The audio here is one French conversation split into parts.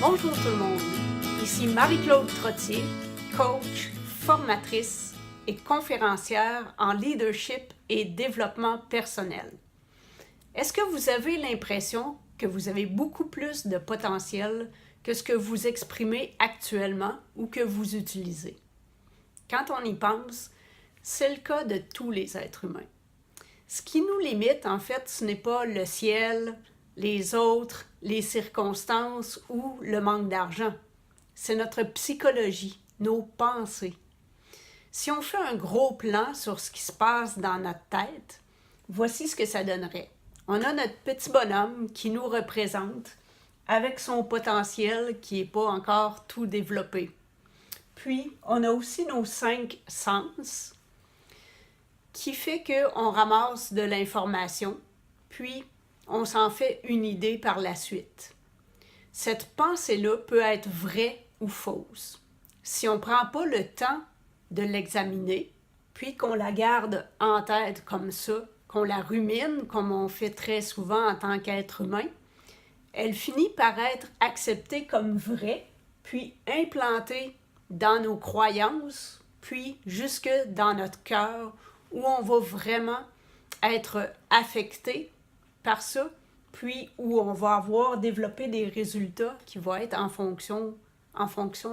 Bonjour tout le monde, ici Marie-Claude Trottier, coach, formatrice et conférencière en leadership et développement personnel. Est-ce que vous avez l'impression que vous avez beaucoup plus de potentiel que ce que vous exprimez actuellement ou que vous utilisez? Quand on y pense, c'est le cas de tous les êtres humains. Ce qui nous limite, en fait, ce n'est pas le ciel, les autres, les circonstances ou le manque d'argent. C'est notre psychologie, nos pensées. Si on fait un gros plan sur ce qui se passe dans notre tête, voici ce que ça donnerait. On a notre petit bonhomme qui nous représente avec son potentiel qui n'est pas encore tout développé. Puis, on a aussi nos 5 sens qui fait qu'on ramasse de l'information, puis on s'en fait une idée par la suite. Cette pensée-là peut être vraie ou fausse. Si on ne prend pas le temps de l'examiner, puis qu'on la garde en tête comme ça, qu'on la rumine comme on fait très souvent en tant qu'être humain, elle finit par être acceptée comme vraie, puis implantée dans nos croyances, puis jusque dans notre cœur, où on va vraiment être affecté par ça, puis où on va avoir développé des résultats qui vont être en fonction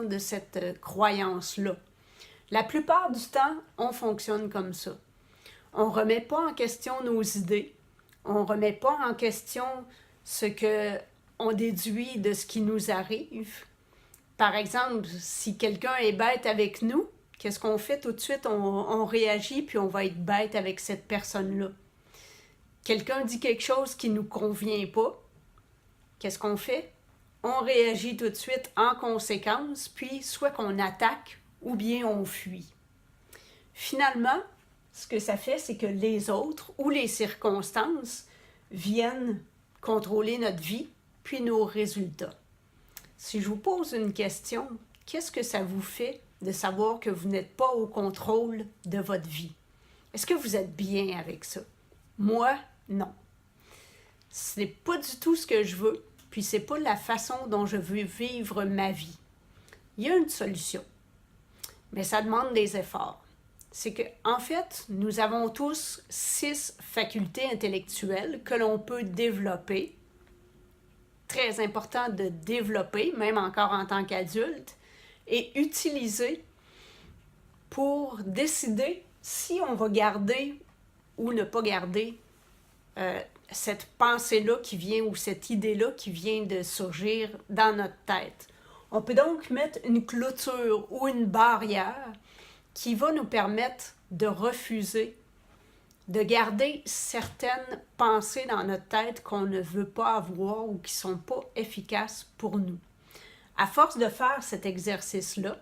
de cette croyance-là. La plupart du temps, on fonctionne comme ça. On ne remet pas en question nos idées, on ne remet pas en question ce qu'on déduit de ce qui nous arrive. Par exemple, si quelqu'un est bête avec nous, qu'est-ce qu'on fait tout de suite? On réagit, puis on va être bête avec cette personne-là. Quelqu'un dit quelque chose qui ne nous convient pas, qu'est-ce qu'on fait? On réagit tout de suite en conséquence, puis soit qu'on attaque ou bien on fuit. Finalement, ce que ça fait, c'est que les autres ou les circonstances viennent contrôler notre vie, puis nos résultats. Si je vous pose une question, qu'est-ce que ça vous fait de savoir que vous n'êtes pas au contrôle de votre vie? Est-ce que vous êtes bien avec ça? Moi, non. Ce n'est pas du tout ce que je veux, puis c'est pas la façon dont je veux vivre ma vie. Il y a une solution, mais ça demande des efforts. C'est que, en fait, nous avons tous 6 facultés intellectuelles que l'on peut développer. Très important de développer, même encore en tant qu'adulte, et utiliser pour décider si on va garder ou ne pas garder cette pensée-là qui vient ou cette idée-là qui vient de surgir dans notre tête. On peut donc mettre une clôture ou une barrière qui va nous permettre de refuser, de garder certaines pensées dans notre tête qu'on ne veut pas avoir ou qui ne sont pas efficaces pour nous. À force de faire cet exercice-là,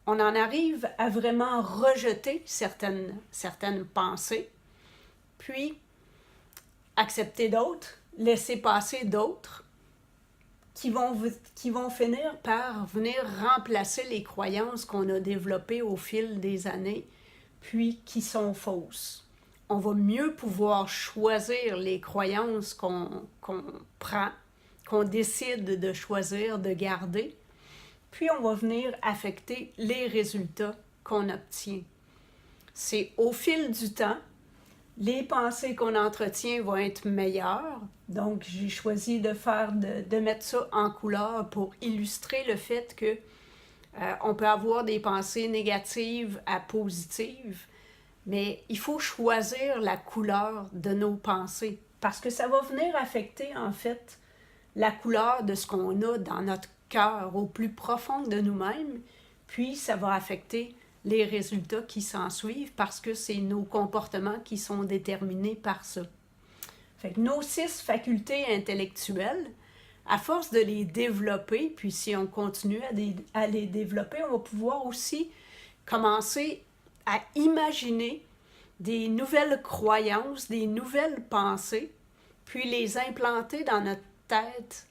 on en arrive à vraiment rejeter certaines pensées, puis accepter d'autres, laisser passer d'autres, qui vont finir par venir remplacer les croyances qu'on a développées au fil des années, puis qui sont fausses. On va mieux pouvoir choisir les croyances qu'on prend, qu'on décide de choisir, de garder, puis on va venir affecter les résultats qu'on obtient. C'est au fil du temps, les pensées qu'on entretient vont être meilleures. Donc, j'ai choisi de mettre ça en couleur pour illustrer le fait que on peut avoir des pensées négatives à positives, mais il faut choisir la couleur de nos pensées parce que ça va venir affecter, en fait, la couleur de ce qu'on a dans notre cœur au plus profond de nous-mêmes, puis ça va affecter les résultats qui s'en suivent parce que c'est nos comportements qui sont déterminés par ça. Fait que nos 6 facultés intellectuelles, à force de les développer, puis si on continue à les développer, on va pouvoir aussi commencer à imaginer des nouvelles croyances, des nouvelles pensées, puis les implanter dans notre tête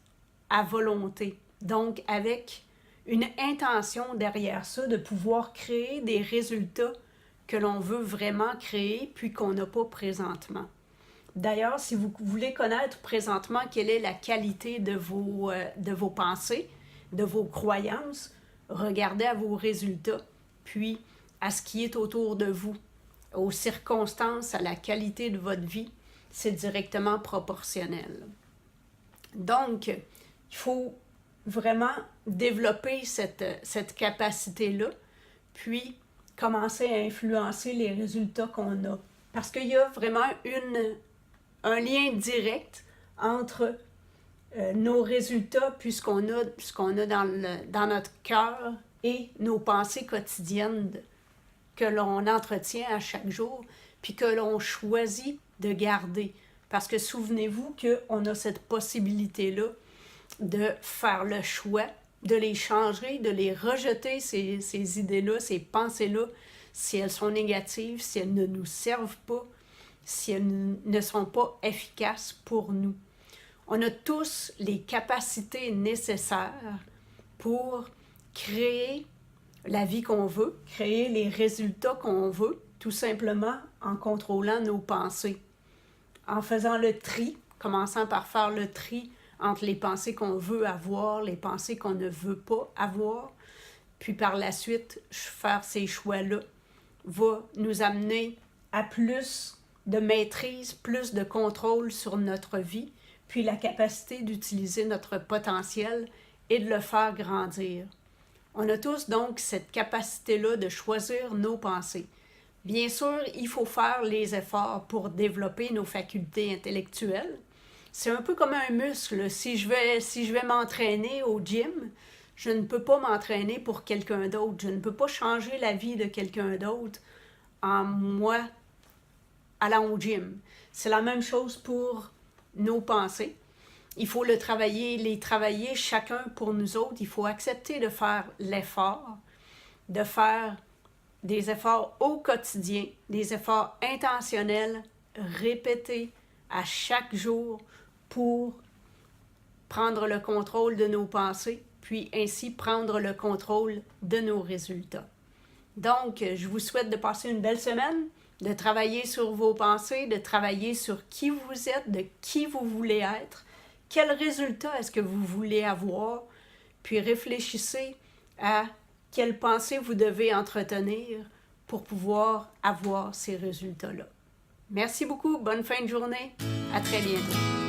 à volonté. Donc, avec une intention derrière ça, de pouvoir créer des résultats que l'on veut vraiment créer, puis qu'on n'a pas présentement. D'ailleurs, si vous voulez connaître présentement quelle est la qualité de vos pensées, de vos croyances, regardez à vos résultats, puis à ce qui est autour de vous, aux circonstances, à la qualité de votre vie, c'est directement proportionnel. Donc, il faut vraiment développer cette capacité-là, puis commencer à influencer les résultats qu'on a. Parce qu'il y a vraiment un lien direct entre nos résultats, puis ce qu'on a dans notre cœur et nos pensées quotidiennes que l'on entretient à chaque jour, puis que l'on choisit de garder. Parce que souvenez-vous qu'on a cette possibilité-là de faire le choix, de les changer, de les rejeter, ces idées-là, ces pensées-là, si elles sont négatives, si elles ne nous servent pas, si elles ne sont pas efficaces pour nous. On a tous les capacités nécessaires pour créer la vie qu'on veut, créer les résultats qu'on veut, tout simplement en contrôlant nos pensées. En faisant le tri, commençant par faire le tri entre les pensées qu'on veut avoir, les pensées qu'on ne veut pas avoir, puis par la suite, faire ces choix-là va nous amener à plus de maîtrise, plus de contrôle sur notre vie, puis la capacité d'utiliser notre potentiel et de le faire grandir. On a tous donc cette capacité-là de choisir nos pensées. Bien sûr, il faut faire les efforts pour développer nos facultés intellectuelles. C'est un peu comme un muscle. Si je vais m'entraîner au gym, je ne peux pas m'entraîner pour quelqu'un d'autre. Je ne peux pas changer la vie de quelqu'un d'autre en moi allant au gym. C'est la même chose pour nos pensées. Il faut les travailler chacun pour nous autres. Il faut accepter de faire l'effort, de faire des efforts au quotidien, des efforts intentionnels, répétés à chaque jour pour prendre le contrôle de nos pensées, puis ainsi prendre le contrôle de nos résultats. Donc, je vous souhaite de passer une belle semaine, de travailler sur vos pensées, de travailler sur qui vous êtes, de qui vous voulez être, quel résultat est-ce que vous voulez avoir, puis réfléchissez à quelles pensées vous devez entretenir pour pouvoir avoir ces résultats-là. Merci beaucoup, bonne fin de journée, à très bientôt.